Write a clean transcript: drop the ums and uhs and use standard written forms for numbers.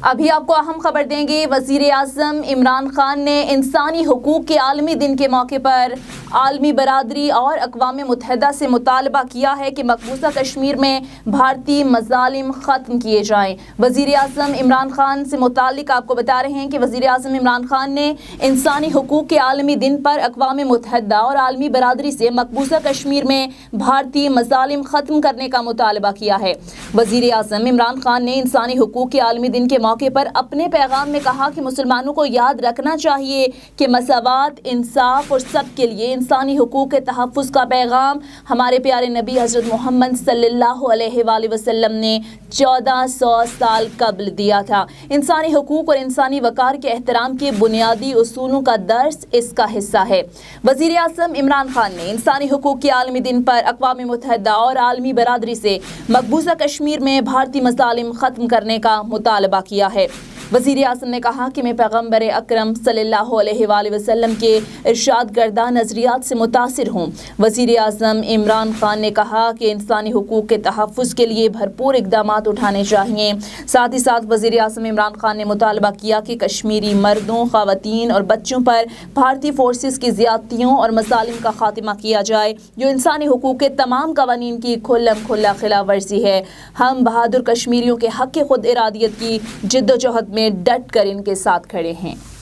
ابھی آپ کو اہم خبر دیں گے۔ وزیر اعظم عمران خان نے انسانی حقوق کے عالمی دن کے موقع پر عالمی برادری اور اقوام متحدہ سے مطالبہ کیا ہے کہ مقبوضہ کشمیر میں بھارتی مظالم ختم کیے جائیں۔ وزیر اعظم عمران خان سے متعلق آپ کو بتا رہے ہیں کہ وزیر اعظم عمران خان نے انسانی حقوق کے عالمی دن پر اقوام متحدہ اور عالمی برادری سے مقبوضہ کشمیر میں بھارتی مظالم ختم کرنے کا مطالبہ کیا ہے۔ وزیر اعظم عمران خان نے انسانی حقوق کے عالمی دن کے موقع پر اپنے پیغام میں کہا کہ مسلمانوں کو یاد رکھنا چاہیے کہ مساوات، انصاف اور سب کے لیے انسانی حقوق کے تحفظ کا پیغام ہمارے پیارے نبی حضرت محمد صلی اللہ علیہ وآلہ وسلم نے 1400 سال قبل دیا تھا۔ انسانی حقوق اور انسانی وقار کے احترام کے بنیادی اصولوں کا درس اس کا حصہ ہے۔ وزیر اعظم عمران خان نے انسانی حقوق کے عالمی دن پر اقوام متحدہ اور عالمی برادری سے مقبوضہ کشمیر میں بھارتی مظالم ختم کرنے کا مطالبہ کیا ہے۔ وزیر اعظم نے کہا کہ میں پیغمبر اکرم صلی اللہ علیہ وآلہ وسلم کے ارشاد کردہ نظریات سے متاثر ہوں۔ وزیر اعظم عمران خان نے کہا کہ انسانی حقوق کے تحفظ کے لیے بھرپور اقدامات اٹھانے چاہیے۔ ساتھ ہی ساتھ وزیر اعظم عمران خان نے مطالبہ کیا کہ کشمیری مردوں، خواتین اور بچوں پر بھارتی فورسز کی زیادتیوں اور مظالم کا خاتمہ کیا جائے، جو انسانی حقوق کے تمام قوانین کی کھلم کھلا خلاف ورزی ہے۔ ہم بہادر کشمیریوں کے حق خود ارادیت کی جد و جہد میں ڈٹ کر ان کے ساتھ کھڑے ہیں۔